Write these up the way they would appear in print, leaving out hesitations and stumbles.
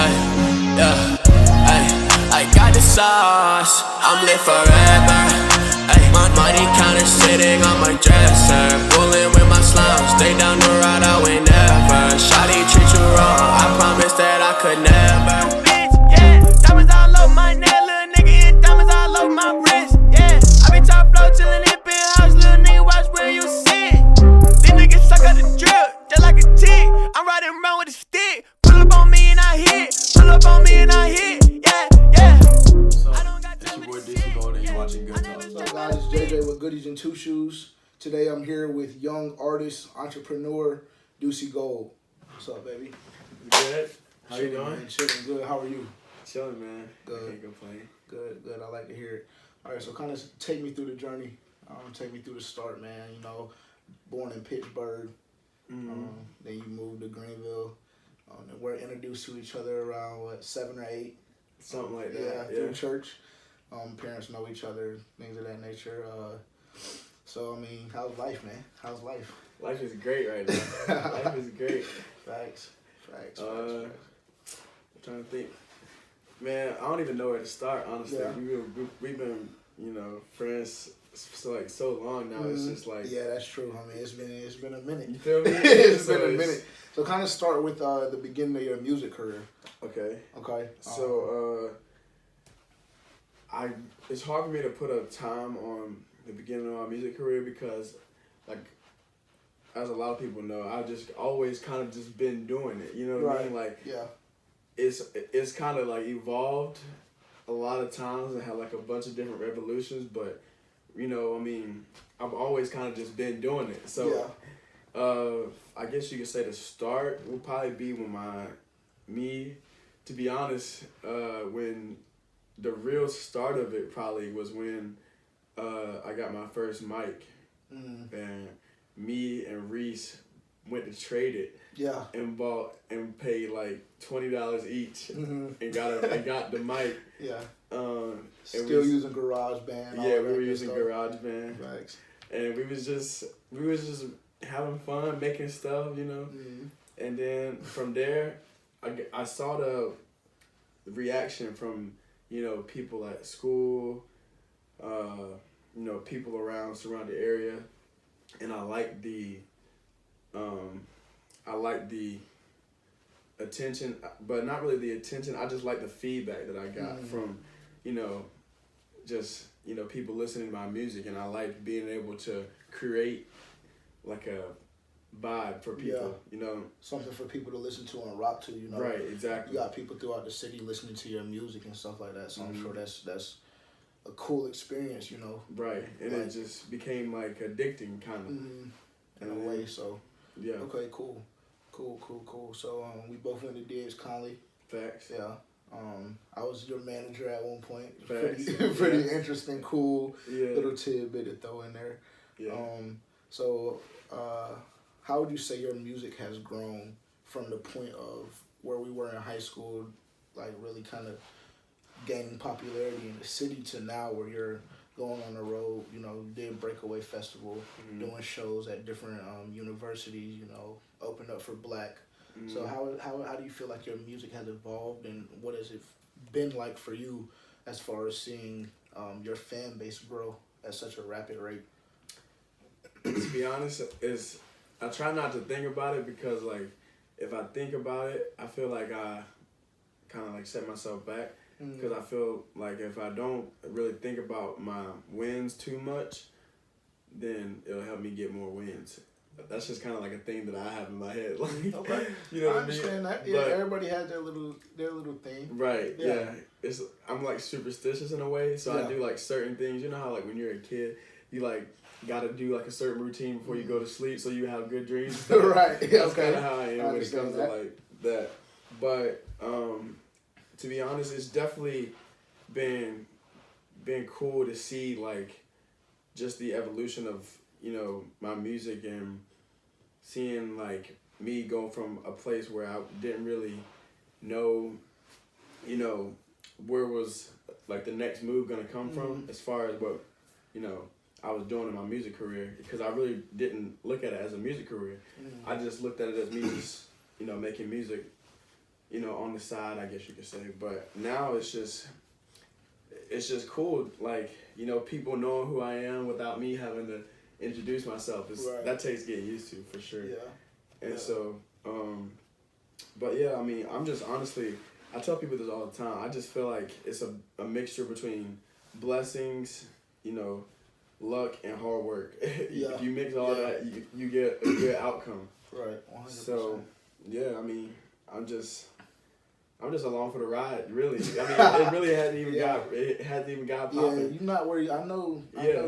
Yeah, I got the sauce, I'm lit forever. My money counter sitting on my dresser. Bullin' with my slime, stay down the road, I win never. Shawty treat you wrong, I promise that I could never. Bitch, yeah, diamonds all over my neck, little nigga, and diamonds all over my wrist. Yeah, I be top flow chillin' in penthouse, little nigga, watch where you sit. These niggas suck out the drip, just like a tick. I'm riding around with a stick. Pull up on me and I hit. Pull up on me and I hit. Yeah, yeah. So, it's your boy Ducey and you're watching Good Talk. What's up, guys? It's JJ with Goodies and Two Shoes. Today I'm here with young artist, entrepreneur, Ducey Gold. What's up, baby? You good? How you doing? Man, chilling. Good. How are you? Chilling, man. Good. Can't complain. Good. I like to hear it. All right, so kind of take me through the journey. Take me through the start, man. You know, born in Pittsburgh. Then you moved to Greenville. And we're introduced to each other around, 7 or 8? Something like that. Yeah, through church. Parents know each other, things of that nature. So, I mean, how's life, man? How's life? Life is great right now. Life is great. Facts. I'm trying to think. Man, I don't even know where to start, honestly. Yeah. We've been, friends so long now. It's just like... Yeah, that's true. I mean, it's been a minute. You feel me? It's been a minute. So kind of start with the beginning of your music career. Okay. So, it's hard for me to put a time on the beginning of my music career because, like, as a lot of people know, I've just always kind of just been doing it. You know what I mean? Like, yeah. It's kind of like evolved a lot of times and had like a bunch of different revolutions, but I've always kind of just been doing it. So, I guess you could say the start will probably be when to be honest, when the real start of it probably was when I got my first mic, and me and Reese went to trade it. Yeah. And bought and paid like $20 each, and got the mic. Yeah. Still using GarageBand. Yeah, we were using GarageBand. Thanks. And we was just having fun making stuff, And then from there, I saw the reaction from people at school, people around surrounding area, and I liked the attention, but not really the attention. I just like the feedback that I got from, people listening to my music, and I like being able to create like a vibe for people, Something for people to listen to and rock to, Right, exactly. You got people throughout the city listening to your music and stuff like that, so I'm sure that's a cool experience, Right, and it just became like addicting kind of. In a way, so. Yeah. Okay, cool. So we both went to D.H. Conley. Facts. Yeah. I was your manager at one point. Facts. Pretty interesting, cool little tidbit to throw in there. Yeah. So how would you say your music has grown from the point of where we were in high school, like really kind of gaining popularity in the city, to now where you're going on the road, you did Breakaway Festival, doing shows at different universities, opened up for Black. So how do you feel like your music has evolved, and what has it been like for you as far as seeing your fan base grow at such a rapid rate? To be honest, I try not to think about it because, like, if I think about it, I feel like I kind of like set myself back. Because I feel like if I don't really think about my wins too much, then it'll help me get more wins. That's just kind of like a thing that I have in my head. Like, okay. You know what I understand that. Yeah, but, everybody has their little thing. Right. Yeah. I'm like superstitious in a way, so I do like certain things. You know how like when you're a kid, you like gotta do like a certain routine before you go to sleep, so you have good dreams. Right. That's kind of how I am when it comes to like that. But to be honest, it's definitely been cool to see like just the evolution of my music, and seeing like me go from a place where I didn't really know where was like the next move gonna come from as far as what I was doing in my music career, because I really didn't look at it as a music career. I just looked at it as me just making music you know, on the side, I guess you could say. But now it's just cool. Like, you know, people knowing who I am without me having to introduce myself. That takes getting used to, for sure. Yeah. And so, but yeah, I mean, I'm just honestly, I tell people this all the time. I just feel like it's a mixture between blessings, you know, luck, and hard work. If you mix all that, you get a good outcome. Right, 100%. So, yeah, I mean, I'm just along for the ride, really. I mean, it really hasn't even got popping. Yeah, you're not worried. I know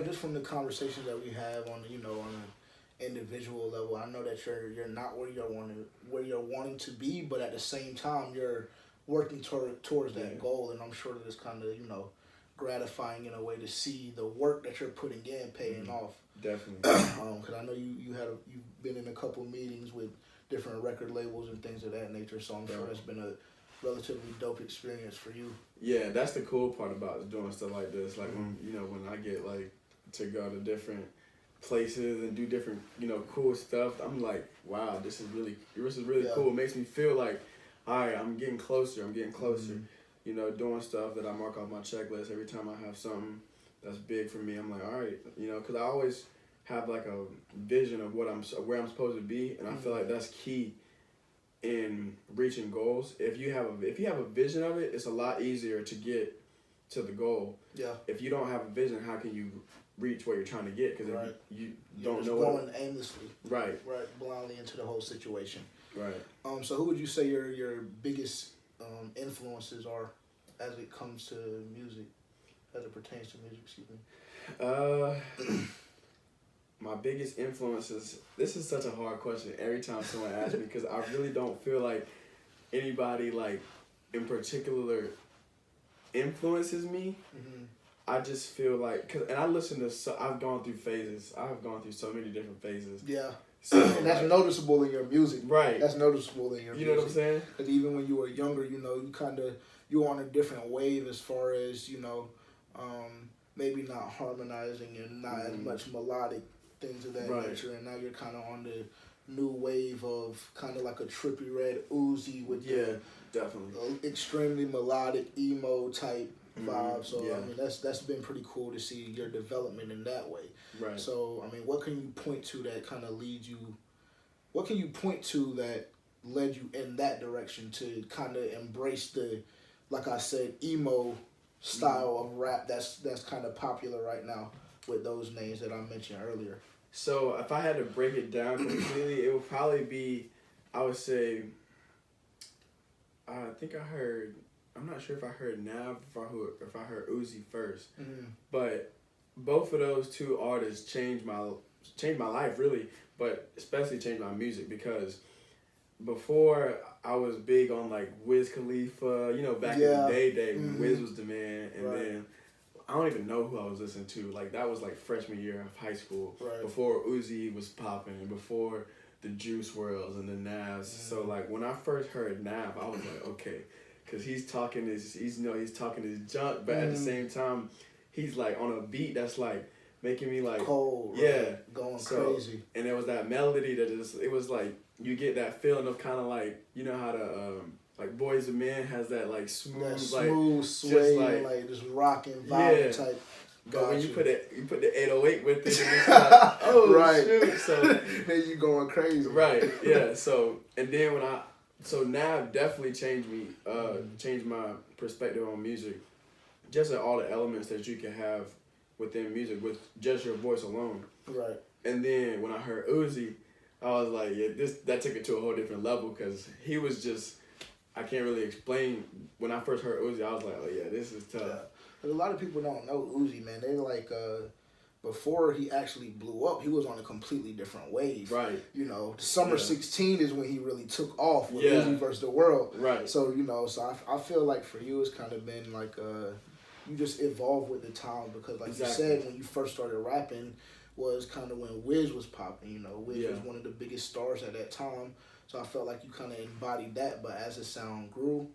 just from the conversations that we have on, you know, on an individual level, I know that you're not where you're wanting to be, but at the same time you're working towards that goal, and I'm sure that it's kind of, you know, gratifying in a way to see the work that you're putting in paying off. Definitely. Because I know you've been in a couple meetings with different record labels and things of that nature, so I'm sure that's been a relatively dope experience for you. Yeah, that's the cool part about doing stuff like this. Like when I get like to go to different places and do different, you know, cool stuff, I'm like, wow, this is really cool. It makes me feel like, all right, I'm getting closer. Mm-hmm. You know, doing stuff that I mark off my checklist every time I have something that's big for me. I'm like, all right, you know, because I always have like a vision of where I'm supposed to be, and I feel like that's key in reaching goals. If you have a vision of it, it's a lot easier to get to the goal. Yeah. If you don't have a vision, how can you reach what you're trying to get? Because if you don't know going aimlessly. Right, blindly into the whole situation. Right. So who would you say your biggest influences are as it comes to music, as it pertains to music? Excuse me. My biggest influences. This is such a hard question every time someone asks me, because I really don't feel like anybody like in particular influences me. Mm-hmm. I just feel like, and I listen to. I've gone through phases. I've gone through so many different phases. Yeah. So, and that's noticeable in your music. Right. That's noticeable in your music. You know what I'm saying? Because even when you were younger, you know, you're on a different wave as far as, you know, maybe not harmonizing and not as much melodic things of that nature. And now you're kind of on the new wave of kind of like a trippy red Uzi with definitely extremely melodic emo type vibe. So I mean, that's been pretty cool to see your development in that way. Right. So I mean, what can you point to that kind of leads you? What can you point to that led you in that direction to kind of embrace the, like I said, emo style of rap that's kind of popular right now with those names that I mentioned earlier? So if I had to break it down completely, it would probably be, I would say, I think I heard, I'm not sure if I heard Nav or if I heard Uzi first, but both of those two artists changed my life really, but especially changed my music, because before I was big on like Wiz Khalifa, you know, back in the day when Wiz was the man, and then I don't even know who I was listening to. Like that was like freshman year of high school, before Uzi was popping, and before the Juice WRLDs and the Navs. So like when I first heard Nav, I was like, okay, because he's talking his junk, but at the same time, he's like on a beat that's like making me like cold, going crazy. And there was that melody that it was like you get that feeling of kind of like, you know how the like Boys and Men has that like smooth sway, like just rocking vibe type. But when you put the 808 with it, and it's like, oh shoot! So then you going crazy, right? Yeah. So and then Nav definitely changed me, changed my perspective on music, just in all the elements that you can have within music with just your voice alone. Right. And then when I heard Uzi, I was like, yeah, that took it to a whole different level, because he was just, I can't really explain. When I first heard Uzi, I was like, oh yeah, this is tough. Yeah. But a lot of people don't know Uzi, man. They like, before he actually blew up, he was on a completely different wave. Right. You know, Summer 16 is when he really took off with Uzi versus the World. Right. So, you know, I feel like for you, it's kind of been like, you just evolved with the time, because like you said, when you first started rapping was kind of when Wiz was popping, you know. Wiz was one of the biggest stars at that time. So I felt like you kind of embodied that, but as the sound grew,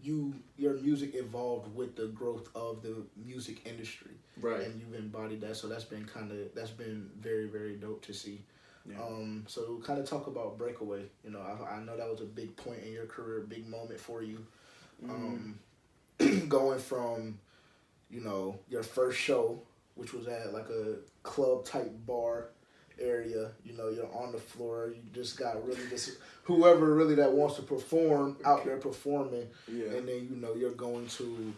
your music evolved with the growth of the music industry. Right. And you've embodied that, so that's been very, very dope to see. Yeah. So kind of talk about Breakaway. You know, I know that was a big point in your career, big moment for you. Going from, you know, your first show, which was at like a club type bar area, you know, you're on the floor, you just got really just whoever really that wants to perform out there performing, and then, you know, you're going to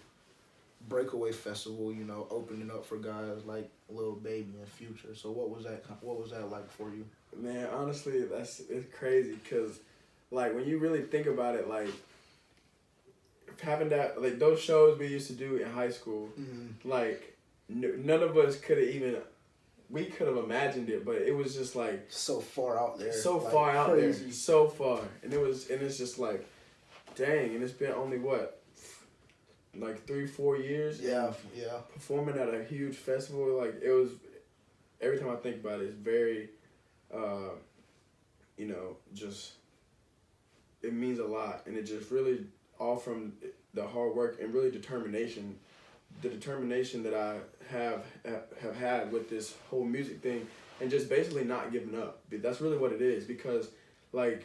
Breakaway Festival, you know, opening up for guys like Lil Baby and Future. So what was that like for you? Man, honestly, it's crazy because, like, when you really think about it, like, having that, like, those shows we used to do in high school, like, none of us could have even, we could have imagined it, but it was just, like, so far out there. So like, far out crazy. there. So far. And it's just, like, dang, and it's been only, what, like 3-4 years? Yeah. Performing at a huge festival, like, it was, every time I think about it, it's very, you know, just, it means a lot. And it just really, all from the hard work and really determination, the determination that I have had with this whole music thing, and just basically not giving up. That's really what it is, because, like,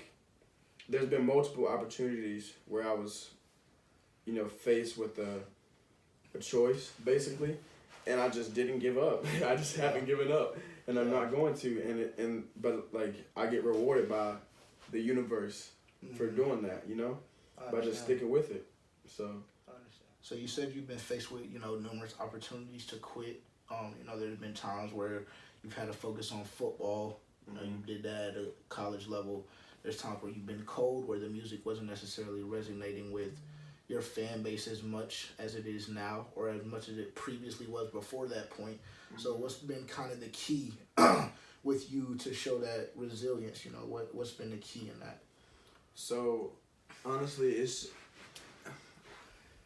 there's been multiple opportunities where I was, you know, faced with a choice, basically, and I just didn't give up. I just haven't given up, and I'm not going to. But like, I get rewarded by the universe for doing that, you know, by just sticking with it. So. So you said you've been faced with, you know, numerous opportunities to quit. You know, there's been times where you've had to focus on football. You know, you did that at a college level. There's times where you've been cold, where the music wasn't necessarily resonating with your fan base as much as it is now, or as much as it previously was before that point. So what's been kind of the key with you to show that resilience? You know, what's been the key in that? So, honestly,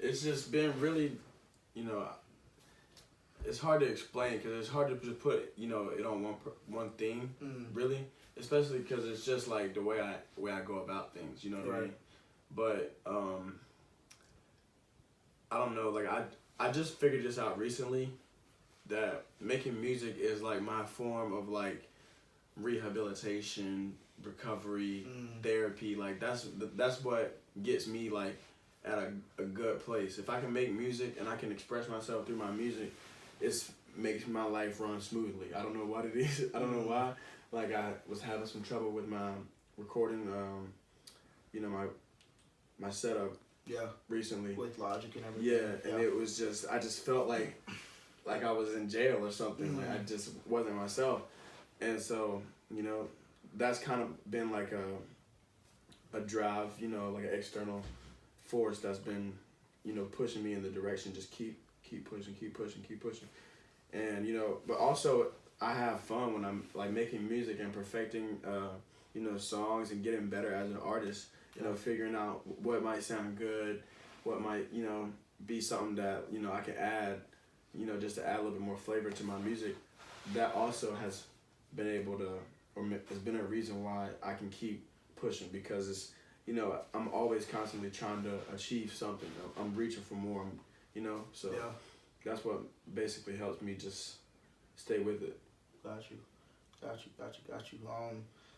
it's just been really, you know, it's hard to explain, because it's hard to just put, you know, it on one thing, really, especially because it's just like the way I go about things, you know what I mean? But I don't know, like, I just figured this out recently, that making music is like my form of, like, rehabilitation, recovery, therapy. Like, that's what gets me, like, at a good place. If I can make music and I can express myself through my music, it makes my life run smoothly. I don't know what it is. I don't know why. Like, I was having some trouble with my recording, you know, my setup. Recently. With Logic and everything. And it was just, I just felt like I was in jail or something. Like, I just wasn't myself. And so, you know, that's kind of been like a drive, you know, like an external force that's been, you know, pushing me in the direction, just keep pushing. And, you know, but also I have fun when I'm, like, making music and perfecting, you know, songs and getting better as an artist, you know, figuring out what might sound good, what might, you know, be something that, you know, I can add, you know, just to add a little bit more flavor to my music. That also has been able to, or has been a reason why I can keep pushing, because it's, you know, I'm always constantly trying to achieve something. I'm reaching for more, you know, so that's what basically helps me just stay with it. Got you.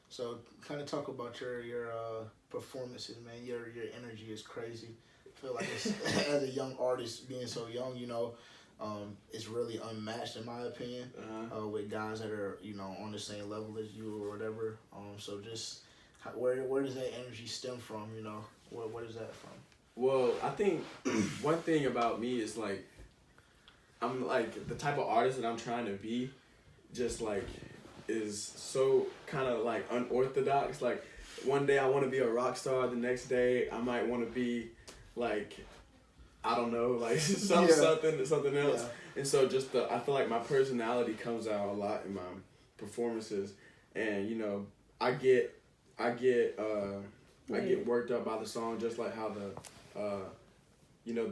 So kind of talk about your performances, man. Your energy is crazy. I feel like it's, as a young artist, being so young, you know, it's really unmatched in my opinion, with guys that are, you know, on the same level as you or whatever. So just where does that energy stem from? You know, where is that from? Well, I think one thing about me is, like, I'm, like, the type of artist that I'm trying to be, just, like, is so kind of, like, unorthodox. Like, one day I want to be a rock star, the next day I might want to be, like, I don't know, like, something else. And so just I feel like my personality comes out a lot in my performances, and, you know, I get worked up by the song, just like how you know,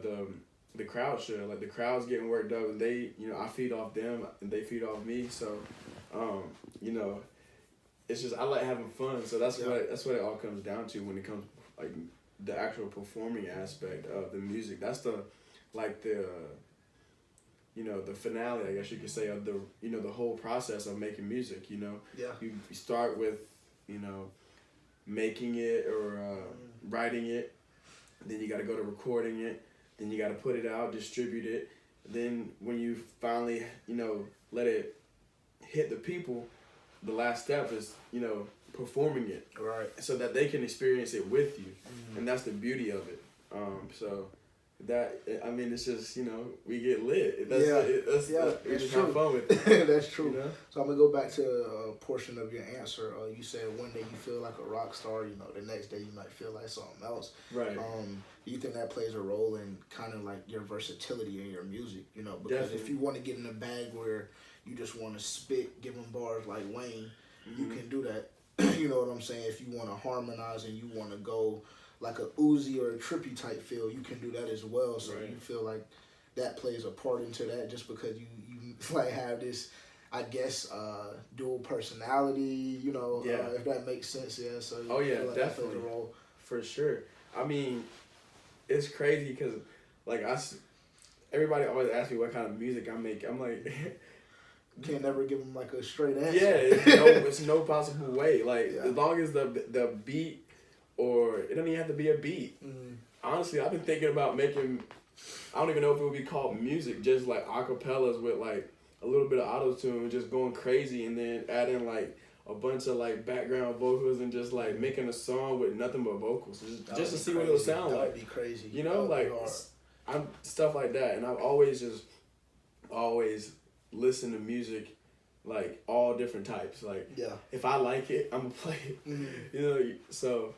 the crowd should. Like, the crowd's getting worked up, and they, you know, I feed off them and they feed off me. So, you know, it's just, I like having fun. So that's what it all comes down to when it comes, like, the actual performing aspect of the music. That's the, like, the, the finale, I guess you could say, of the the whole process of making music. Yeah. You start with making it or writing it, then you got to go to recording it, then you got to put it out, distribute it. Then when you finally let it hit the people, the last step is performing it, right, so that they can experience it with you, and that's the beauty of it. So that, I mean, it's just we get lit. We just have fun with it. That's true. So I'm gonna go back to a portion of your answer. You said one day you feel like a rock star. The next day you might feel like something else. Right. Do you think that plays a role in kind of like your versatility in your music? Because Definitely. if you want to get in a bag where you just want to spit, give them bars like Wayne, you can do that. You know what I'm saying? If you want to harmonize and you want to go like a Uzi or a Trippy type feel, you can do that as well. So right. you feel like that plays a part into that, just because you like have this, I guess, dual personality. If that makes sense. Yeah. So oh yeah, like definitely. That plays a role. For sure. I mean, it's crazy because like everybody always asks me what kind of music I make. I'm like. You can't never give them like a straight answer. Yeah, it's no possible way. Like as long as the beat, or it doesn't even have to be a beat. Honestly, I've been thinking about making. I don't even know if it would be called music, just like acapellas with like a little bit of auto tune and just going crazy, and then adding like a bunch of like background vocals and just like making a song with nothing but vocals, just to see what it'll sound like. That would be crazy. I'm stuff like that, and I've always listen to music, like all different types. Like if I like it, I'm gonna play it. So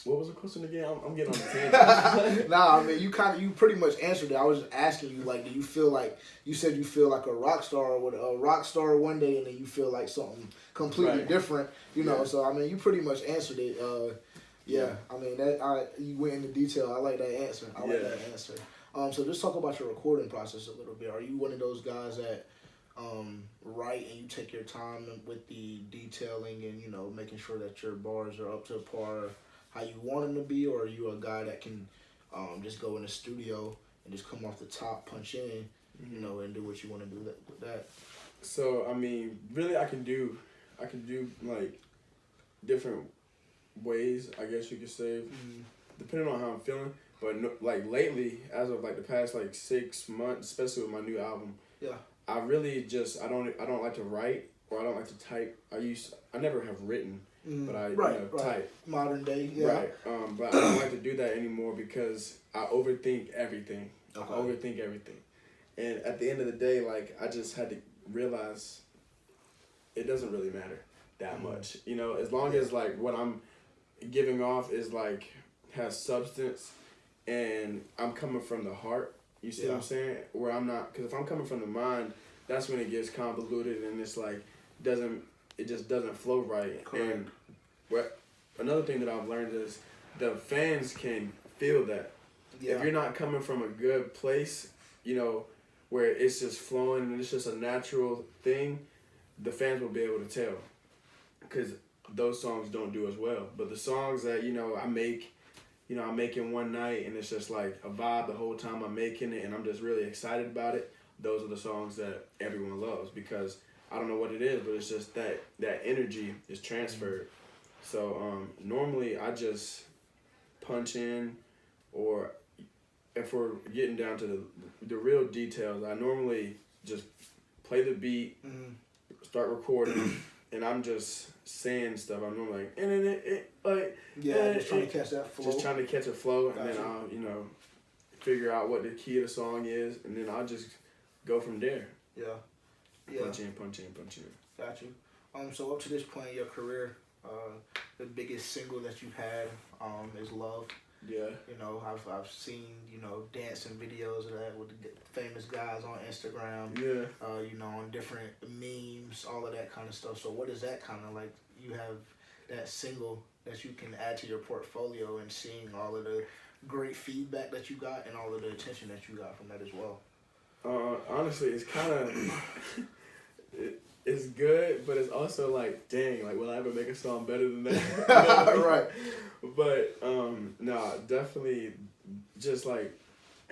what was the question again? I'm getting on the tangent. Nah, I mean you pretty much answered it. I was just asking you, like, do you feel like, you said you feel like a rock star one day, and then you feel like something completely different. So I mean you pretty much answered it. I mean you went into detail. I like that answer. So just talk about your recording process a little bit. Are you one of those guys that write and you take your time with the detailing and making sure that your bars are up to par how you want them to be, or are you a guy that can just go in the studio and just come off the top, punch in, and do what you want to do with that? So I mean, really, I can do like different ways, I guess you could say, depending on how I'm feeling. But like lately, as of like the past like 6 months, especially with my new album, I really I don't like to write, or I don't like to type. I never have written, but I type. Modern day, Right. But I don't like to do that anymore because I overthink everything. And at the end of the day, like I just had to realize it doesn't really matter that much. As long as like what I'm giving off is like has substance. And I'm coming from the heart, you see what I'm saying? Where I'm not, because if I'm coming from the mind, that's when it gets convoluted and it's like, it just doesn't flow right. Correct. And another thing that I've learned is the fans can feel that. Yeah. If you're not coming from a good place, where it's just flowing and it's just a natural thing, the fans will be able to tell. Because those songs don't do as well. But the songs that, I make, I'm making one night and it's just like a vibe the whole time I'm making it and I'm just really excited about it. Those are the songs that everyone loves because I don't know what it is, but it's just that energy is transferred. So normally I just punch in, or if we're getting down to the real details, I normally just play the beat, start recording, and I'm just saying stuff. I'm normally like, just trying to catch that flow. Just trying to catch a flow, and then I'll, figure out what the key of the song is, and then I'll just go from there. Yeah. Punch in. Got you. So up to this point in your career, the biggest single that you've had is Love. Yeah. I've seen, dancing videos of that with the famous guys on Instagram. Yeah. On different memes, all of that kind of stuff. So what is that kind of like? You have that single that you can add to your portfolio, and seeing all of the great feedback that you got and all of the attention that you got from that as well. Honestly, it's kind of it's good, but it's also like, dang, like, will I ever make a song better than that? Right. But no, definitely, just like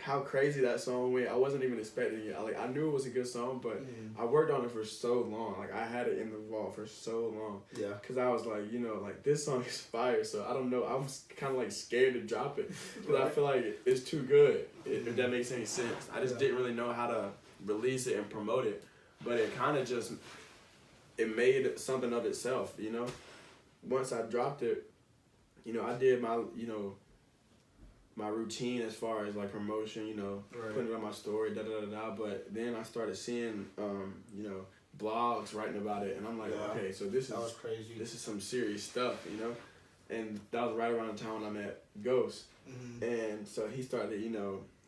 how crazy that song went. I wasn't even expecting it. I knew it was a good song, but I worked on it for so long. Like I had it in the vault for so long. Yeah. Cause I was like, like this song is fire. So I don't know. I was kind of like scared to drop it because I feel like it's too good. If that makes any sense. I just didn't really know how to release it and promote it, but it kind of just made something of itself. Once I dropped it, I did my my routine as far as like promotion, putting it on my story, But then I started seeing, blogs writing about it, and I'm like, okay, so this is crazy. This is some serious stuff, And that was right around the time when I met Ghost, and so he started,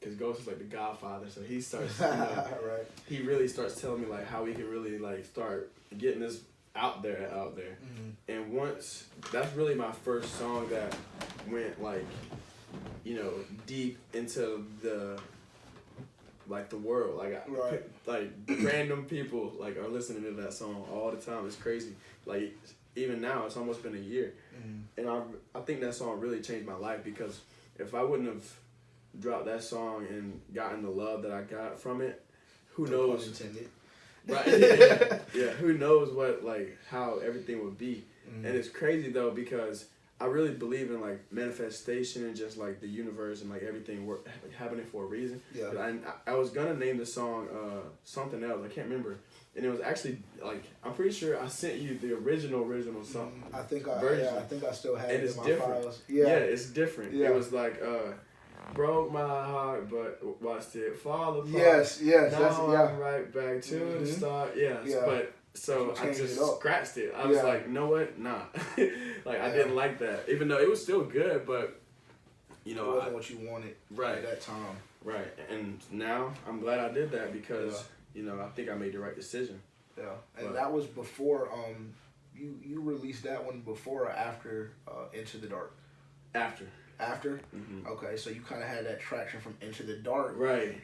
because Ghost is like the godfather, so he starts, right. He really starts telling me like how we can really like start getting this out there. And once that's really my first song that went like, deep into the world. Like random people like are listening to that song all the time. It's crazy. Like even now, it's almost been a year, and I think that song really changed my life, because if I wouldn't have dropped that song and gotten the love that I got from it, who knows? Right? Yeah. Who knows how everything would be? And it's crazy though, because I really believe in like manifestation and just like the universe and like everything happening for a reason. Yeah. I was gonna name the song something else. I can't remember. And it was actually like, I'm pretty sure I sent you the original song. I think version. I think I still have it in my different. files. Yeah, it's different. Yeah. It was like broke my heart, but watched it fall apart. Yes. Now I'm right back to the start. Yes, yeah. But so I just scratched it. I was like, you know what? Nah. I didn't like that. Even though it was still good, but it wasn't what you wanted at that time. Right. And now I'm glad I did that, because I think I made the right decision. Yeah. And that was before you released that one before or after Into the Dark? After? Mm-hmm. Okay, so you kind of had that traction from Into the Dark. Right.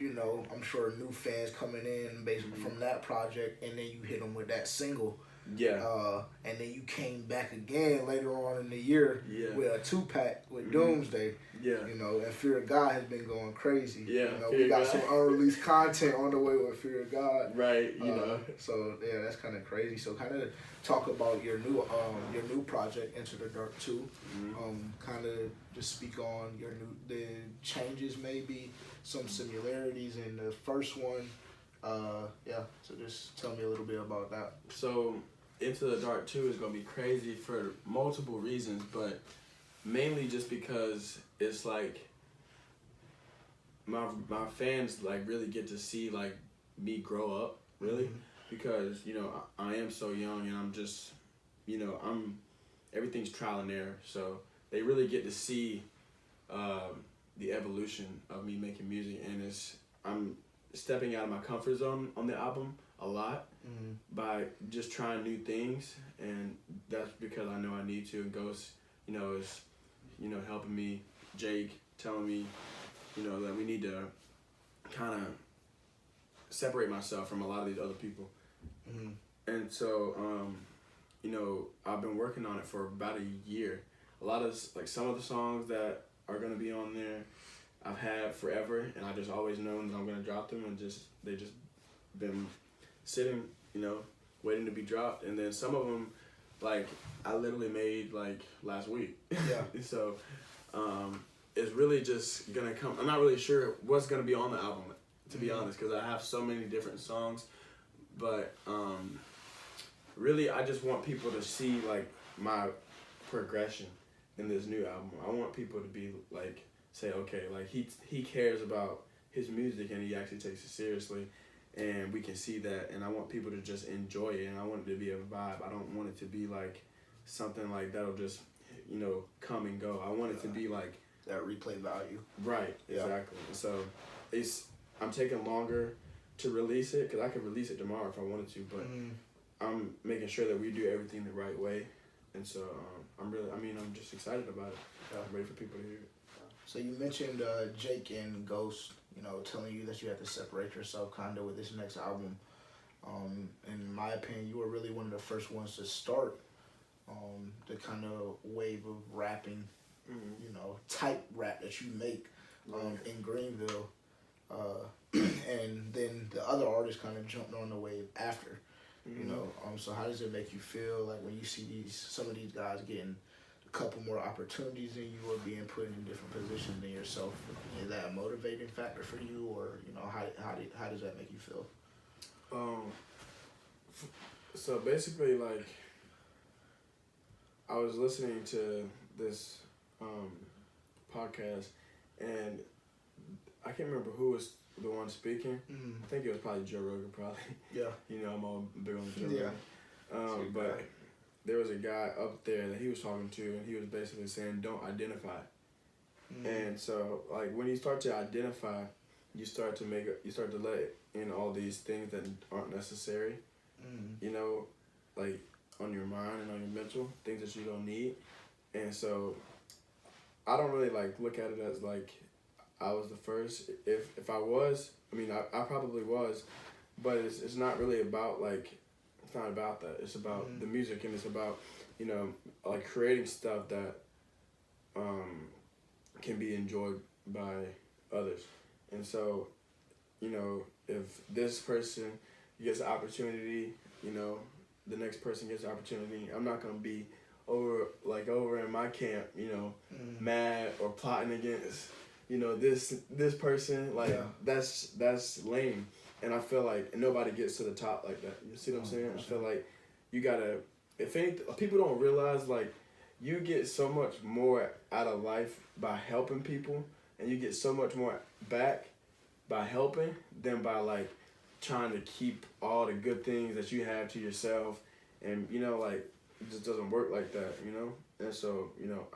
I'm sure new fans coming in basically from that project, and then you hit them with that single. Yeah. And then you came back again later on in the year with a 2-pack with Doomsday. Yeah. And Fear of God has been going crazy. Yeah. We got some unreleased content on the way with Fear of God. Right. So yeah, that's kind of crazy. So kind of talk about your new project, Into the Dark 2. Kind of just speak on the changes, maybe some similarities in the first one. So just tell me a little bit about that. So Into the Dark 2 is going to be crazy for multiple reasons, but mainly just because it's like my fans like really get to see like me grow up, really, because I am so young, and I'm just everything's trial and error, so they really get to see the evolution of me making music, and I'm stepping out of my comfort zone on the album a lot by just trying new things, and that's because I know I need to. And Ghost, is helping me. Jake telling me, that we need to kind of separate myself from a lot of these other people. And so, I've been working on it for about a year. A lot of some of the songs that are gonna be on there, I've had forever, and I just always known that I'm gonna drop them, and they just been sitting, waiting to be dropped. And then some of them, I literally made last week. Yeah. So, it's really just gonna come. I'm not really sure what's gonna be on the album, to be honest, because I have so many different songs. But really, I just want people to see my progression in this new album. I want people to be say, okay, he cares about his music, and he actually takes it seriously, and we can see that. And I want people to just enjoy it, and I want it to be a vibe. I don't want it to be something that'll just come and go. I want it to be that replay value. Right. Yeah. Exactly. So I'm taking longer to release it, because I could release it tomorrow if I wanted to, but I'm making sure that we do everything the right way. And so I'm just excited about it. I'm ready for people to hear it. So you mentioned Jake and Ghost, telling you that you have to separate yourself kind of with this next album. In my opinion, you were really one of the first ones to start the kind of wave of rapping, type rap that you make in Greenville. and then the other artists kind of jumped on the wave after. You know, so how does it make you feel like when you see some of these guys getting a couple more opportunities than you, or being put in different positions than yourself? Is that a motivating factor for you, or you know, how does that make you feel? So basically, like, I was listening to this podcast, and I can't remember who was the one speaking. I think it was probably Joe Rogan, probably. Yeah. You know, I'm all big on Joe Rogan. But there was a guy up there that he was talking to, and he was basically saying, don't identify. And so, like, when you start to identify, you start to let in all these things that aren't necessary, you know, like on your mind and on your mental, things that you don't need. And so I don't really like look at it as like I was the first. If I was, I mean, I probably was, but it's not really about like, it's not about that. It's about the music, and it's about, you know, like creating stuff that can be enjoyed by others. And so, you know, if this person gets an opportunity, you know, the next person gets an opportunity, I'm not gonna be over in my camp, you know, mad or plotting against, you know, this person. Like, that's lame. And I feel like nobody gets to the top like that. You see what I'm saying? I feel like you gotta, if anything, people don't realize, like, you get so much more out of life by helping people, and you get so much more back by helping than by, like, trying to keep all the good things that you have to yourself. And, you know, like, it just doesn't work like that, you know? And so, you know,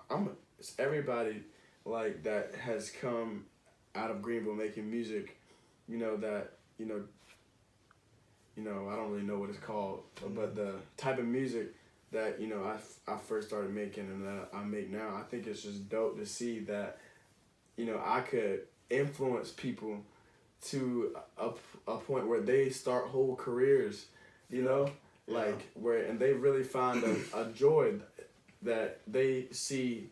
it's everybody, like, that has come out of Greenville making music, you know, that, you know, I don't really know what it's called, but the type of music that, you know, I first started making and that I make now, I think it's just dope to see that, you know, I could influence people to a point where they start whole careers, you know, like and they really find a joy that they see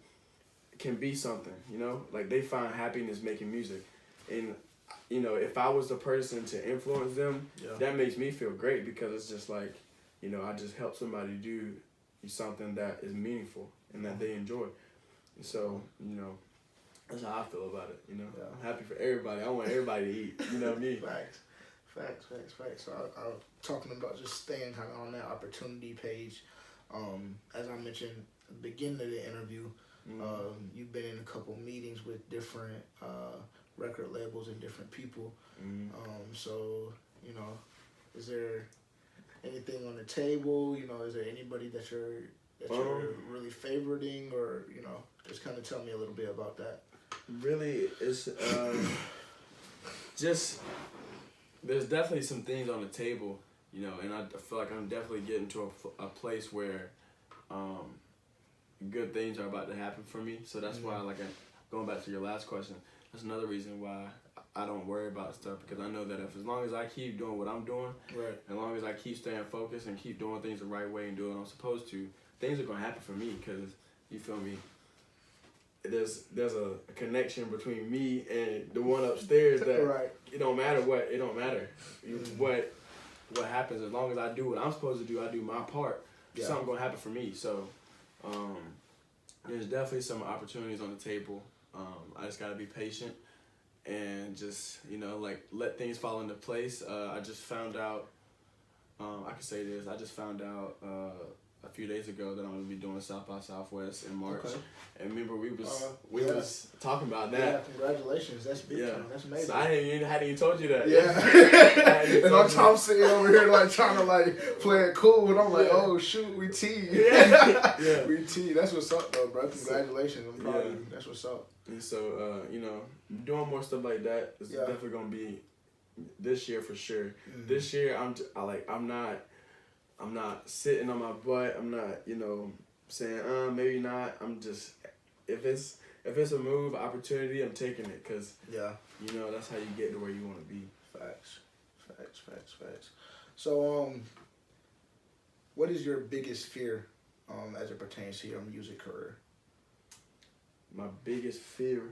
can be something, you know, like they find happiness making music. And, you know, if I was the person to influence them, that makes me feel great, because it's just like, you know, I just help somebody do something that is meaningful and that they enjoy. And so, you know, that's how I feel about it, you know. I'm happy for everybody. I want everybody to eat, you know me. Facts. So I was talking about just staying kind of on that opportunity page. As I mentioned at the beginning of the interview, you've been in a couple meetings with different record labels and different people. So, you know, is there anything on the table? You know, is there anybody that you're really favoriting, or, you know, just kind of tell me a little bit about that. Really, it's just, there's definitely some things on the table, you know, and I feel like I'm definitely getting to a place where good things are about to happen for me. So that's why, like, going back to your last question, that's another reason why I don't worry about stuff, because I know that as long as I keep doing what I'm doing, as long as I keep staying focused and keep doing things the right way and doing what I'm supposed to, things are going to happen for me, because, you feel me, there's a connection between me and the one upstairs that it don't matter what happens, as long as I do what I'm supposed to do, I do my part, something gonna happen for me. So there's definitely some opportunities on the table. I just gotta be patient and just, you know, like, let things fall into place. I just found out, I can say this, I just found out a few days ago that I'm gonna be doing South by Southwest in March. And remember we was talking about that. Yeah, congratulations. That's big time. That's amazing. So I hadn't even told you that. Yeah. And I'm sitting over here like trying to like play it cool, and I'm like, oh shoot, we T. We T. That's what's up though, bro. Congratulations. I'm proud of you. That's what's up. And so you know, doing more stuff like that is definitely gonna be this year for sure. This year I'm not sitting on my butt. I'm not, you know, saying, maybe not. I'm just, if it's a move, opportunity, I'm taking it, because, you know, that's how you get to where you want to be. Facts. So, what is your biggest fear as it pertains to your music career? My biggest fear?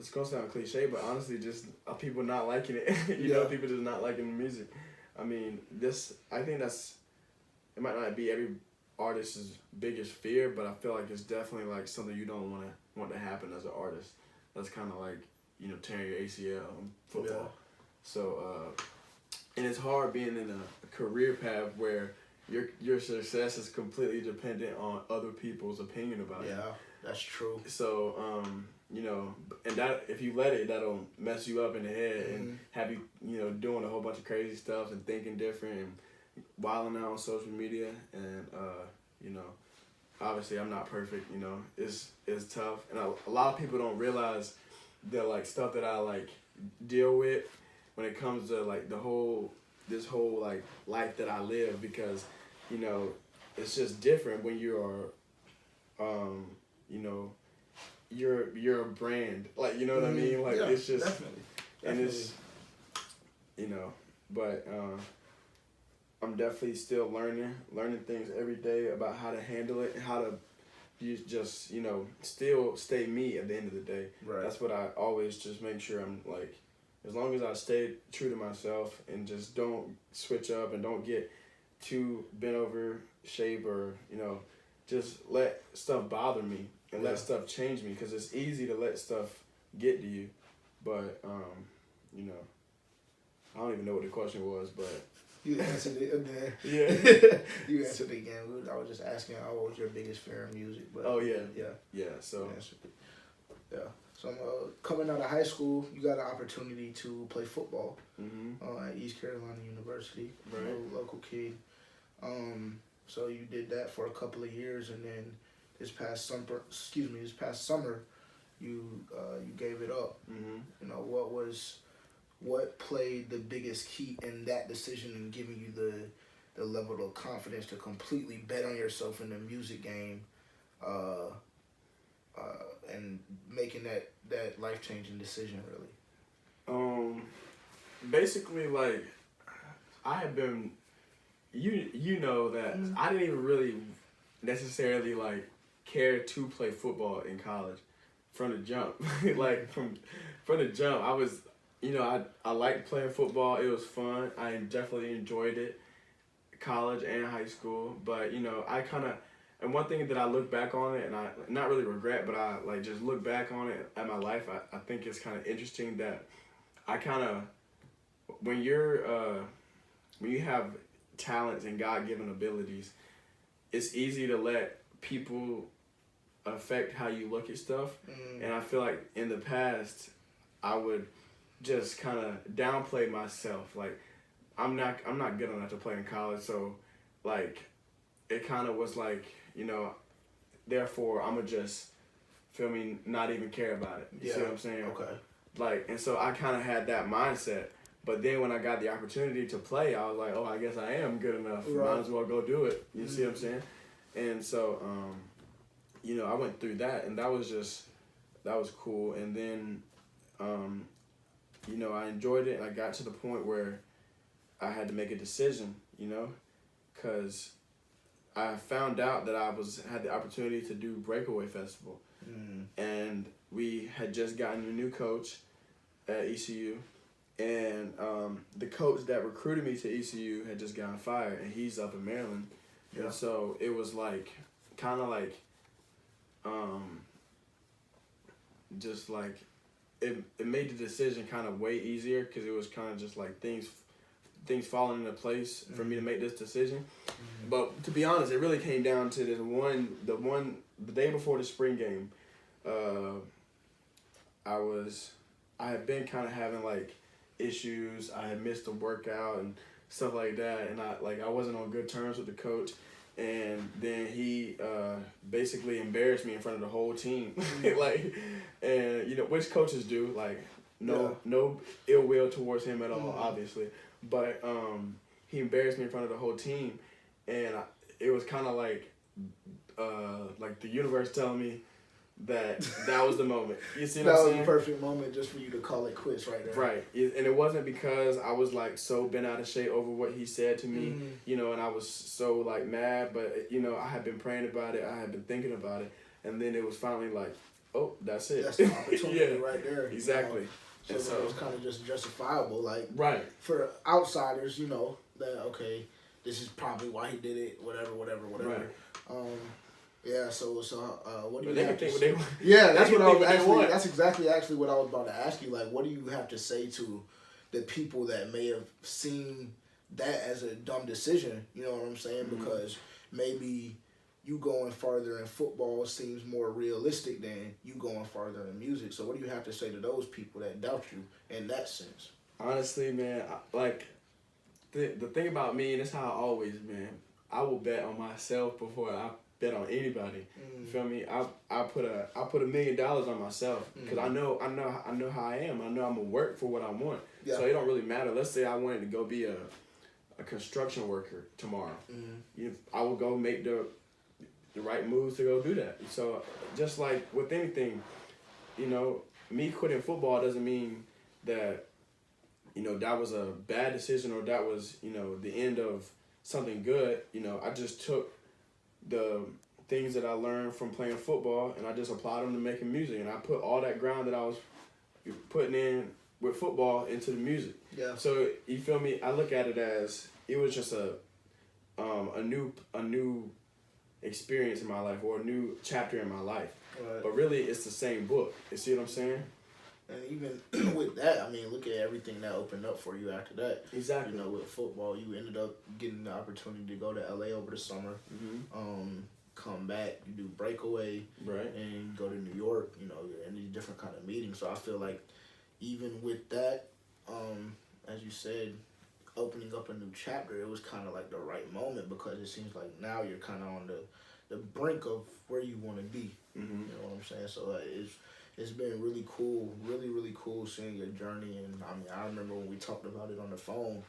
it's gonna sound cliche, but honestly, just people not liking it. you know, people just not liking the music. I mean, I think it might not be every artist's biggest fear, but I feel like it's definitely like something you don't want to happen as an artist. That's kind of like, you know, tearing your ACL in football. Yeah. So, and it's hard being in a career path where your success is completely dependent on other people's opinion about it. Yeah, that's true. So, you know, and that if you let it, that'll mess you up in the head and have you, you know, doing a whole bunch of crazy stuff and thinking different and wilding out on social media. And, you know, obviously I'm not perfect, you know, it's tough. And a lot of people don't realize the, like, stuff that I, like, deal with when it comes to, like, this whole, like, life that I live, because, you know, it's just different when you are, you know, you're a brand, like, you know what I mean? Like, yeah, it's just, definitely. And it's, you know, but I'm definitely still learning things every day about how to handle it, and how to just, you know, still stay me at the end of the day. Right. That's what I always just make sure I'm, like, as long as I stay true to myself and just don't switch up and don't get too bent over shape, or, you know, just let stuff bother me and let stuff change me, because it's easy to let stuff get to you. But, you know, I don't even know what the question was, but. You answered it again. Yeah. You answered it again. I was just asking, what was your biggest fear in music? But oh, yeah. Yeah, so. Yeah. So coming out of high school, you got an opportunity to play football at East Carolina University. Right. A local kid. So you did that for a couple of years, and then this past summer, you gave it up. You know, what played the biggest key in that decision and giving you the level of confidence to completely bet on yourself in the music game, and making that life-changing decision, really? Basically, like, I have been, you know that I didn't even really necessarily, like, care to play football in college from the jump. Like, from the jump, I was, you know, I liked playing football. It was fun. I definitely enjoyed it, college and high school. But, you know, and one thing that I look back on it, and I not really regret, but I, like, just look back on it at my life, I think it's kind of interesting that I kind of, when you have talents and God-given abilities, it's easy to let people affect how you look at stuff. And I feel like in the past, I would just kind of downplay myself. Like, I'm not good enough to play in college, so, like, it kind of was like, you know, therefore I'm gonna just, feel me, not even care about it. You see what I'm saying? Okay. Like, and so I kind of had that mindset. But then when I got the opportunity to play, I was like, oh, I guess I am good enough. Right. Might as well go do it. You see what I'm saying? And so, you know, I went through that, and that was cool. And then, you know, I enjoyed it, and I got to the point where I had to make a decision, you know, because I found out that I had the opportunity to do Breakaway Festival. And we had just gotten a new coach at ECU. And the coach that recruited me to ECU had just gotten fired, and he's up in Maryland. Yeah. And so it was like, kind of like, just like, it made the decision kind of way easier, because it was kind of just like things falling into place for me to make this decision. But to be honest, it really came down to the day before the spring game. I had been kind of having, like, issues. I had missed a workout and stuff like that, and I wasn't on good terms with the coach. And then he basically embarrassed me in front of the whole team. Like, and, you know, which coaches do, like, no ill will towards him at all, obviously. But he embarrassed me in front of the whole team, and it was kind of like the universe telling me that was the moment. You see what I'm saying? That was the perfect moment just for you to call it quits right there. Right. And it wasn't because I was, like, so bent out of shape over what he said to me, you know, and I was so, like, mad. But, you know, I had been praying about it. I had been thinking about it. And then it was finally like, oh, that's it. That's the opportunity right there. Exactly. So it's kind of just justifiable, like right for outsiders, that okay, this is probably why he did it, whatever. Right. Yeah. So what do you they have can to think say? what they Yeah, that's what I was think actually. want. That's exactly actually what I was about to ask you. Like, what do you have to say to the people that may have seen that as a dumb decision? You know what I'm saying? Mm-hmm. Because maybe you going farther in football seems more realistic than you going farther in music. So what do you have to say to those people that doubt you in that sense? Honestly, man, the thing about me, and it's how I always been, I will bet on myself before I bet on anybody. You feel me? I put $1 million on myself because I know how I am. I know I'm gonna work for what I want. Yeah. So it don't really matter. Let's say I wanted to go be a construction worker tomorrow. I will go make the right moves to go do that. So just like with anything, me quitting football doesn't mean that that was a bad decision or that was the end of something good. I just took the things that I learned from playing football and I just applied them to making music, and I put all that ground that I was putting in with football into the music. Yeah. So you feel me? I look at it as it was just a new experience in my life or a new chapter in my life. Right. But really, it's the same book. You see what I'm saying? And even with that, I mean, look at everything that opened up for you after that. Exactly. With football, you ended up getting the opportunity to go to LA over the summer. Come back, you do breakaway, right, and you go to New York. In these different kind of meetings. So I feel like even with that, as you said, opening up a new chapter, it was kind of like the right moment because it seems like now you're kind of on the brink of where you want to be. You know what I'm saying? So it's been really cool, really, really cool seeing your journey. And I mean, I remember when we talked about it on the phone,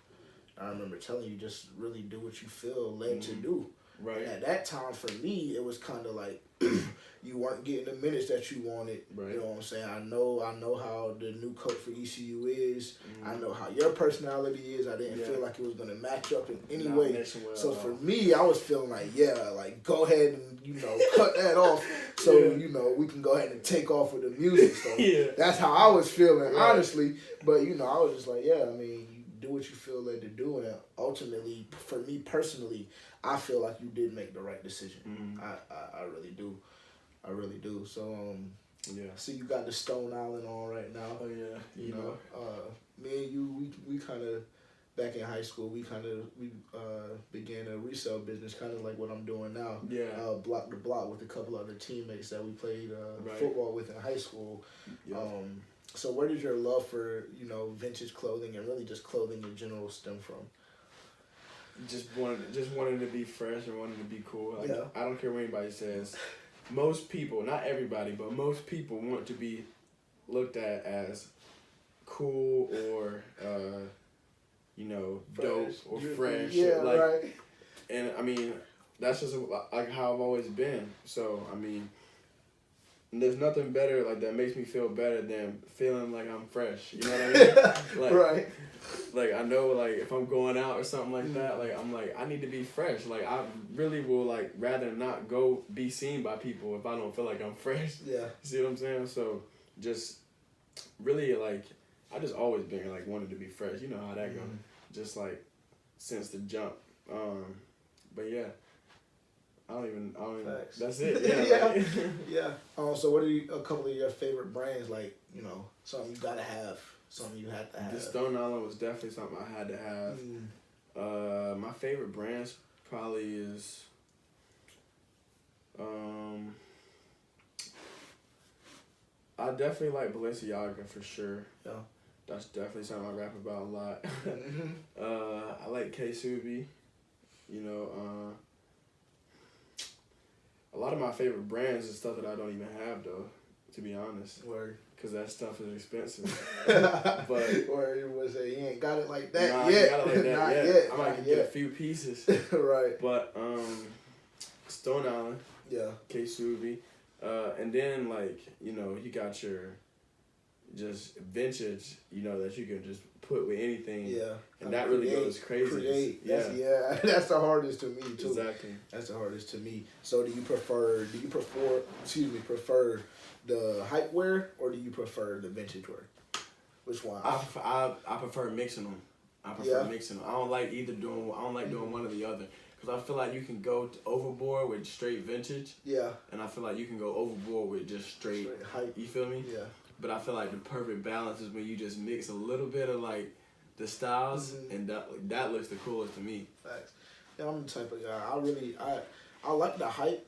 I remember telling you just really do what you feel led to do. Right. And at that time, for me, it was kind of like you weren't getting the minutes that you wanted. Right. You know what I'm saying? I know how the new coach for ECU is. I know how your personality is. I didn't feel like it was going to match up in any way. Well, so for me, I was feeling like, go ahead and, cut that off so, we can go ahead and take off with the music. So that's how I was feeling, honestly. But, I was just like, I mean, you do what you feel led to do. And ultimately, for me personally, I feel like you did make the right decision. I really do. I really do. So, so you got the Stone Island on right now. Oh, yeah. Me and you, we kind of, back in high school, we began a resale business, kind of like what I'm doing now. Yeah. Block to block with a couple other teammates that we played right. football with in high school. Yeah. So where did your love for, vintage clothing and really just clothing in general stem from? Just wanted to be fresh and wanted to be cool. I don't care what anybody says. Most people, not everybody, but most people want to be looked at as cool or dope or fresh. Yeah, right. And I mean, that's just like how I've always been. So I mean, there's nothing better that makes me feel better than feeling like I'm fresh. You know what I mean? Right. Like I know if I'm going out or something like that, I'm I need to be fresh. I really will rather not go be seen by people if I don't feel like I'm fresh. Yeah. You see what I'm saying? So just really I just always been wanted to be fresh. You know how that goes. Just since the jump. But yeah. I don't even. Facts. That's it. Yeah. Yeah. So what are a couple of your favorite brands? Something you gotta have. Something you had to have. The Stone Island was definitely something I had to have. My favorite brands probably is. I definitely like Balenciaga for sure. Yeah. That's definitely something I rap about a lot. I like K-Subi. A lot of my favorite brands is stuff that I don't even have though, to be honest. Word. Because that stuff is expensive. But or it was he ain't got it like that nah, yet. Got it like that Not yet. yet. I might get a few pieces. Right. But Stone Island. Yeah. K-Subi. And then you got just vintage, you know, that you can just put with anything. Yeah. And that really goes crazy. Create. That's the hardest to me too. Exactly. That's the hardest to me. So do you prefer the hype wear or do you prefer the vintage wear? Which one? I prefer mixing them. I don't like doing one or the other. Because I feel like you can go overboard with straight vintage. Yeah. And I feel like you can go overboard with just straight hype. You feel me? Yeah. But I feel like the perfect balance is when you just mix a little bit of like the styles, and that looks the coolest to me. Facts. Yeah, I'm the type of guy. I like the hype,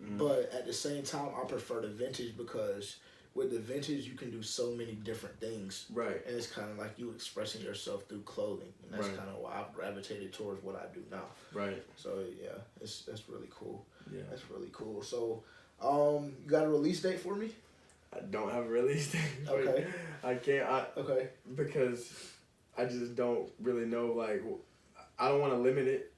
but at the same time, I prefer the vintage because with the vintage, you can do so many different things. Right. And it's kind of like you expressing yourself through clothing, and that's kind of why I've gravitated towards what I do now. Right. So yeah, that's really cool. Yeah. That's really cool. So, you got a release date for me? I don't have a release date. Okay. I can't. Because I just don't really know. Like, I don't want to limit it.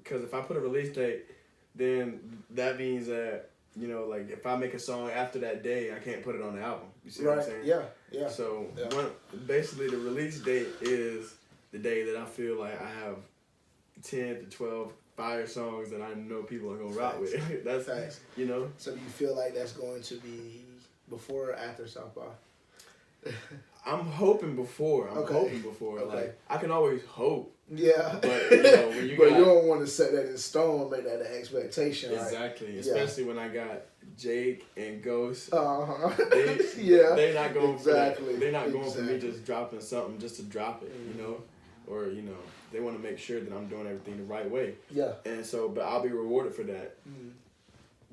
Because if I put a release date, then that means that, you know, like if I make a song after that day, I can't put it on the album. You see what I'm saying? Yeah. Yeah. So basically, the release date is the day that I feel like I have 10 to 12 fire songs that I know people are gonna rock with. That's facts. You know. So do you feel like that's going to be before or after South by? I'm hoping before. Like, I can always hope. Yeah. But, you know, when you don't want to set that in stone, make that an expectation. Exactly. Right? Especially when I got Jake and Ghost. They're not going for that. They're not going for me just dropping something just to drop it, you know? Or, you know, they want to make sure that I'm doing everything the right way. Yeah. And so, but I'll be rewarded for that.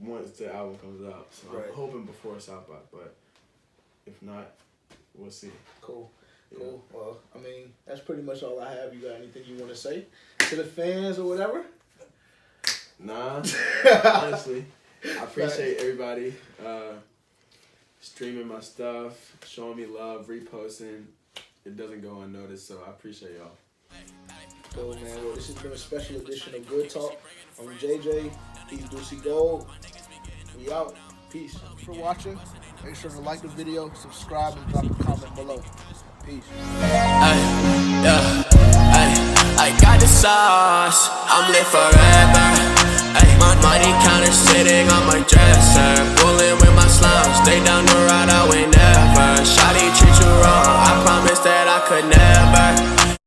Once the album comes out. So I'm hoping before South by, but if not, we'll see. Cool. Yeah. Cool. Well, I mean, that's pretty much all I have. You got anything you want to say to the fans or whatever? Nah. Honestly, I appreciate everybody streaming my stuff, showing me love, reposting. It doesn't go unnoticed, so I appreciate y'all. Cool, man. Well, this has been a special edition of Good Talk. I'm JJ. He's Ducey Gold. We out. Peace. Thanks for watching. Make sure to like the video, subscribe, and drop a comment below. Peace. I got the sauce. I'm lit forever. My money counter sitting on my dresser. Pulling with my slimes.